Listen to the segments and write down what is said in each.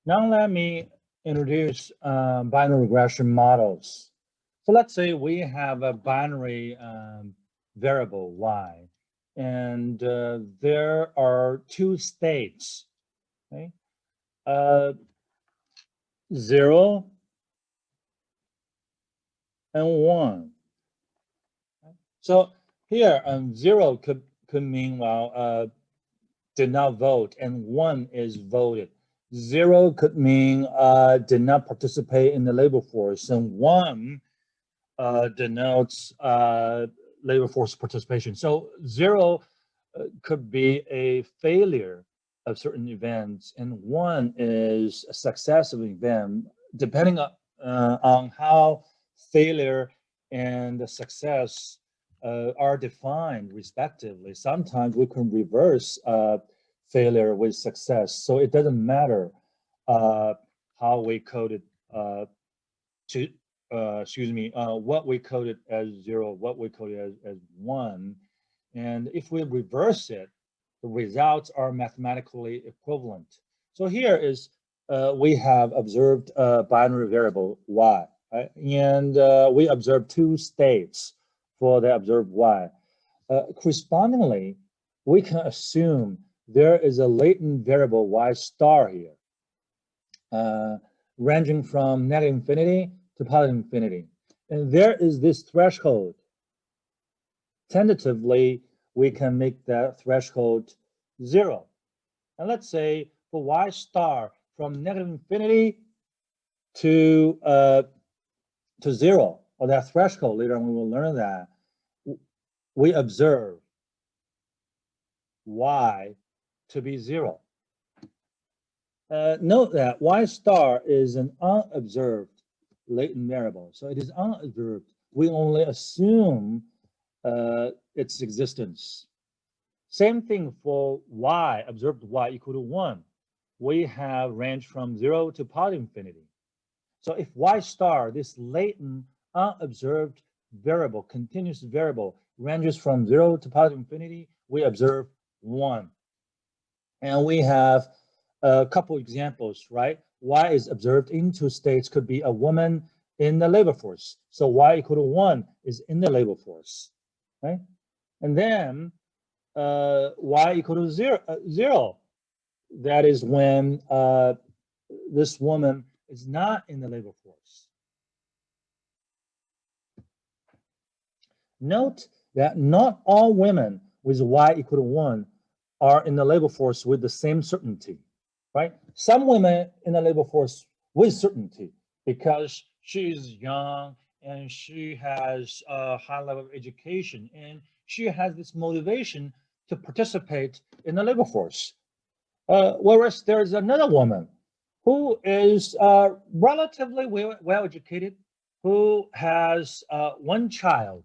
Now let me introduce binary regression models. So let's say we have a binary variable y, and there are two states, okay? 0 and 1. So here, 0 could mean, well, did not vote, and 1 is voted. 0 could mean did not participate in the labor force, and 1 denotes labor force participation. So 0 could be a failure of certain events, and 1 is a success of an event, depending on how failure and success are defined respectively. Sometimes we can reverse failure with success. So it doesn't matter how we code it what we coded as 0, what we coded as 1. And if we reverse it, the results are mathematically equivalent. So here is we have observed a binary variable y, right? And we observed two states for the observed y. Correspondingly, we can assume there is a latent variable y star here, ranging from negative infinity to positive infinity. And there is this threshold. Tentatively, we can make that threshold 0. And let's say for y star from negative infinity to 0, or that threshold, later on we will learn that, we observe y to be 0. Note that y star is an unobserved latent variable. So it is unobserved. We only assume its existence. Same thing for y, observed y equal to 1. We have range from 0 to positive infinity. So if y star, this latent unobserved variable, continuous variable, ranges from 0 to positive infinity, we observe 1. And we have a couple examples, right? Y is observed in two states, could be a woman in the labor force. So y equal to 1 is in the labor force, right? And then y equal to 0. That is when this woman is not in the labor force. Note that not all women with y equal to 1 are in the labor force with the same certainty, right? Some women in the labor force with certainty because she's young and she has a high level of education and she has this motivation to participate in the labor force. Whereas there's another woman who is relatively well educated, who has one child,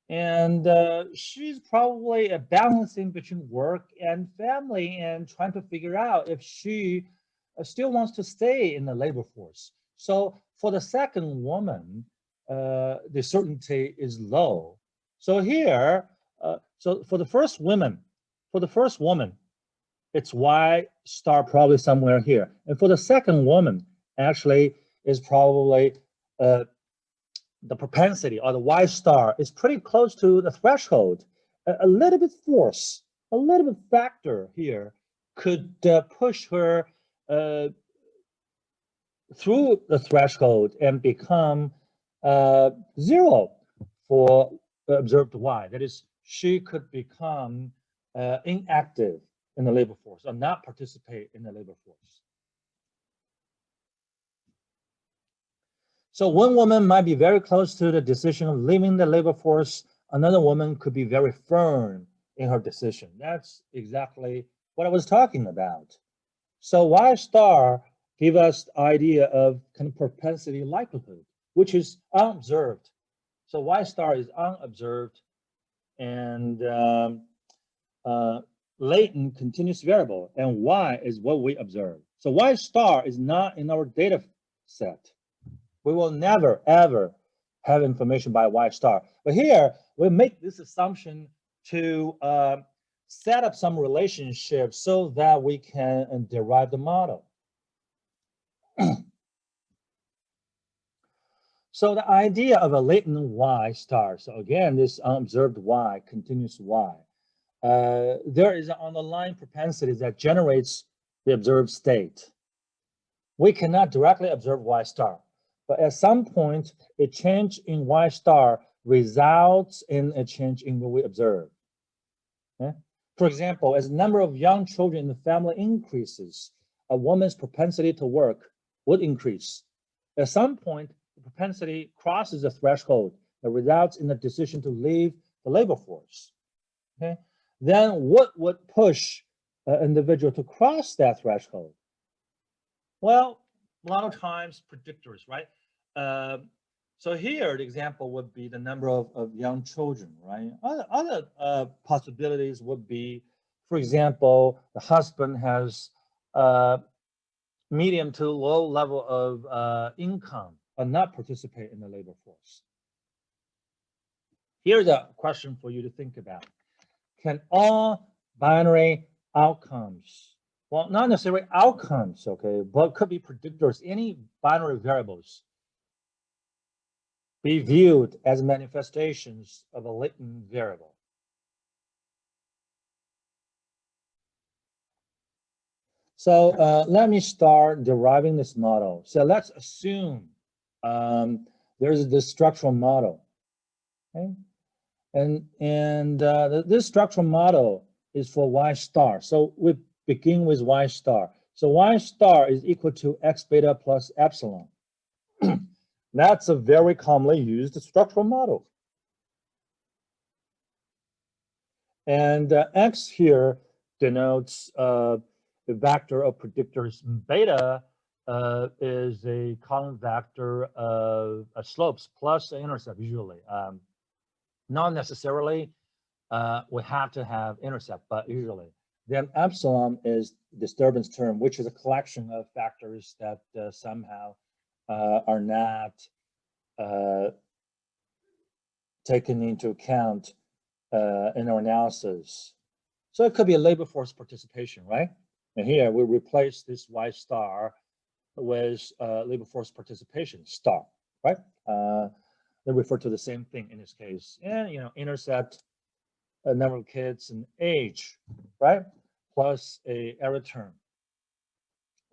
and she's probably balancing between work and family and trying to figure out if she still wants to stay in the labor force. So for the second woman, the certainty is low. So here, so for the first woman, it's y star probably somewhere here. And for the second woman, actually is probably the propensity, or the y star, is pretty close to the threshold. A little bit force, a little bit factor here could push her through the threshold and become 0 for the observed y. That is, she could become inactive in the labor force or not participate in the labor force. So one woman might be very close to the decision of leaving the labor force. Another woman could be very firm in her decision. That's exactly what I was talking about. So y star give us the idea of kind of propensity likelihood, which is unobserved. So y star is unobserved and latent continuous variable, and y is what we observe. So y star is not in our data set. We will never, ever have information by y star. But here, we make this assumption to set up some relationship so that we can derive the model. So the idea of a latent y star, so again, this unobserved y, continuous y, there is an underlying propensity that generates the observed state. We cannot directly observe y star, but at some point, a change in y star results in a change in what we observe. Okay? For example, as the number of young children in the family increases, a woman's propensity to work would increase. At some point, the propensity crosses a threshold that results in the decision to leave the labor force. Okay? Then what would push an individual to cross that threshold? Well, a lot of times predictors, right? So here, the example would be the number of young children, right? Other possibilities would be, for example, the husband has medium to low level of income, but not participate in the labor force. Here's a question for you to think about. Can all binary outcomes, well, not necessarily outcomes, okay, but could be predictors, any binary variables, be viewed as manifestations of a latent variable? So let me start deriving this model. So let's assume there's this structural model, okay? And this structural model is for y star. So we begin with y star. So y star is equal to x beta plus epsilon. That's a very commonly used structural model. And x here denotes the vector of predictors. Beta is a column vector of slopes plus intercept usually. Not necessarily we have to have intercept, but usually. Then epsilon is disturbance term, which is a collection of factors that somehow are not taken into account in our analysis. So it could be a labor force participation, right? And here we replace this y star with labor force participation star, right? They refer to the same thing in this case. And, intercept, a number of kids and age, right? Plus a error term,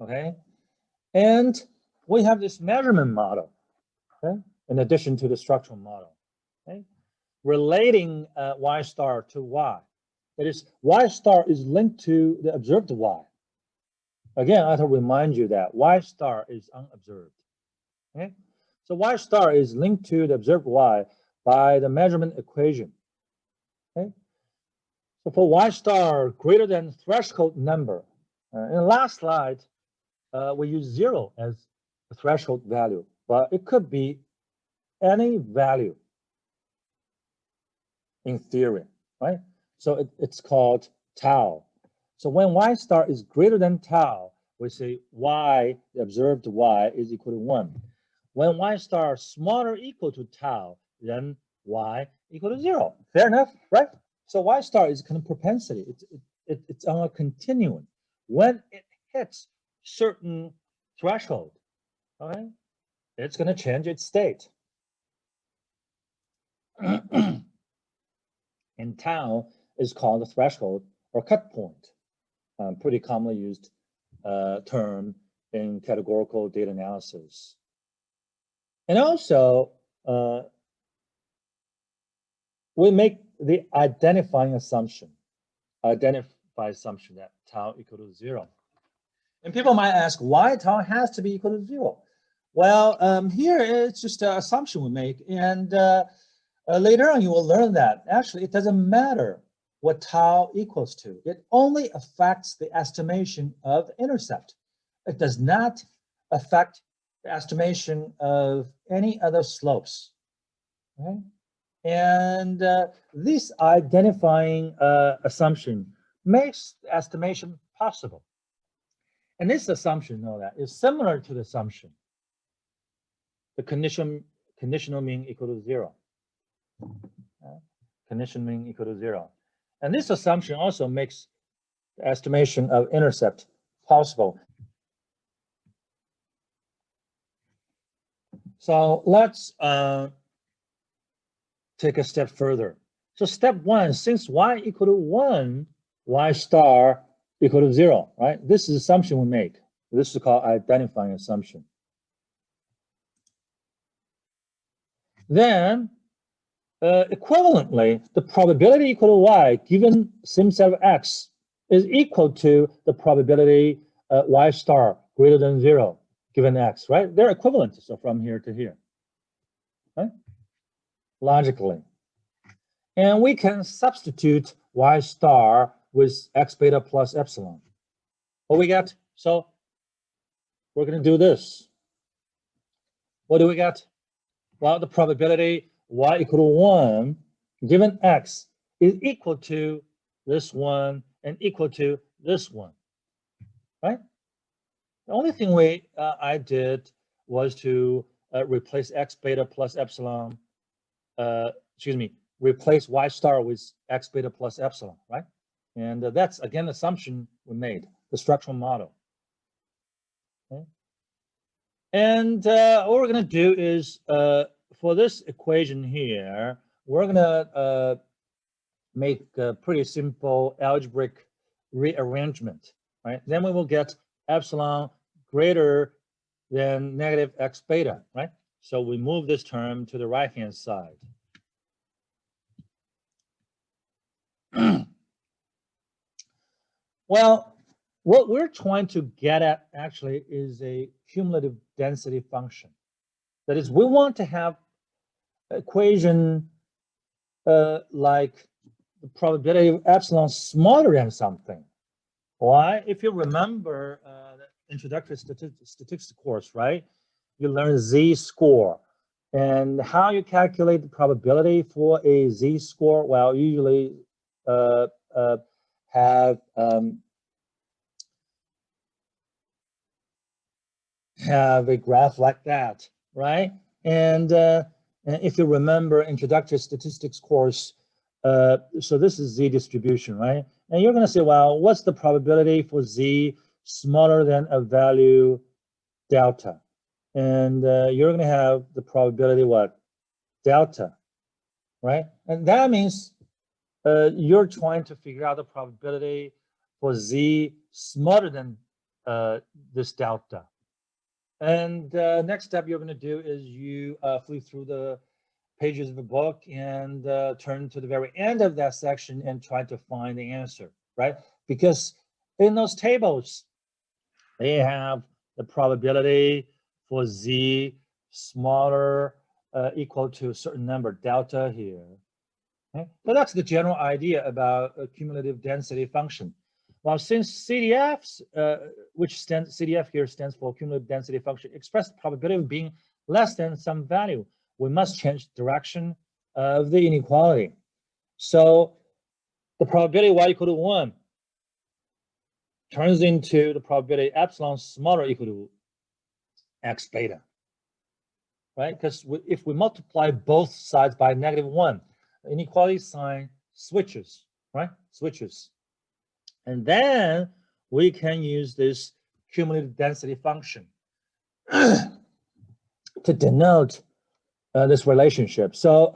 okay? And we have this measurement model, okay? In addition to the structural model, okay? Relating y star to y. That is, y star is linked to the observed y. Again, I have to remind you that y star is unobserved, okay? So y star is linked to the observed y by the measurement equation, okay? So for y star greater than threshold number, in the last slide, we use 0 as the threshold value, but it could be any value in theory, right? So it's called tau. So when y star is greater than tau, we say y, the observed y, is equal to 1. When y star smaller or equal to tau, then y equal to 0. Fair enough, right? So y star is kind of propensity. It's on a continuum. When it hits certain threshold, okay, it's going to change its state. And tau is called the threshold or cut point. Pretty commonly used term in categorical data analysis. And also, we make the identify assumption that tau equal to 0. And people might ask, why tau has to be equal to 0? Well, here it's just an assumption we make. And later on, you will learn that actually it doesn't matter what tau equals to. It only affects the estimation of intercept. It does not affect the estimation of any other slopes. Okay? And this identifying assumption makes the estimation possible. And this assumption, know that, is similar to the assumption, the conditional mean equal to 0. Conditional mean equal to 0. And this assumption also makes the estimation of intercept possible. So let's take a step further. So step one, since y equal to 1, y star equal to 0, right? This is assumption we make. This is called identifying assumption. Then, equivalently, the probability equal to y given same set of x is equal to the probability y star greater than 0 given x, right? They're equivalent, so from here to here, right? Logically. And we can substitute y star with x beta plus epsilon. What we got? So we're going to do this. What do we got? Well, the probability y equal to 1 given x is equal to this one and equal to this one, right? The only thing I did was to replace x beta plus epsilon, replace y star with x beta plus epsilon, right? And that's, again, the assumption we made, the structural model. Okay? And what we're going to do is, for this equation here, we're going to make a pretty simple algebraic rearrangement, right? Then we will get epsilon greater than negative x beta, right? So we move this term to the right-hand side. Well, what we're trying to get at actually is a cumulative density function. That is, we want to have equation like the probability of epsilon smaller than something. Why? If you remember the introductory statistics course, right? You learn z-score. And how you calculate the probability for a z-score? Well, usually have a graph like that, right? And if you remember introductory statistics course, so this is z distribution, right? And you're going to say, well, what's the probability for z smaller than a value delta? And you're going to have the probability what? Delta, right? And that means you're trying to figure out the probability for z smaller than this delta. And next step you're going to do is you flip through the pages of the book and turn to the very end of that section and try to find the answer, right? Because in those tables, they have the probability for z smaller equal to a certain number, delta here. Okay? So that's the general idea about a cumulative density function. Well, since CDFs, CDF here stands for cumulative density function, express the probability of being less than some value, we must change direction of the inequality. So the probability y equal to 1 turns into the probability epsilon smaller equal to x beta, right? Because if we multiply both sides by -1, the inequality sign switches, right? Switches. And then we can use this cumulative density function to denote this relationship. So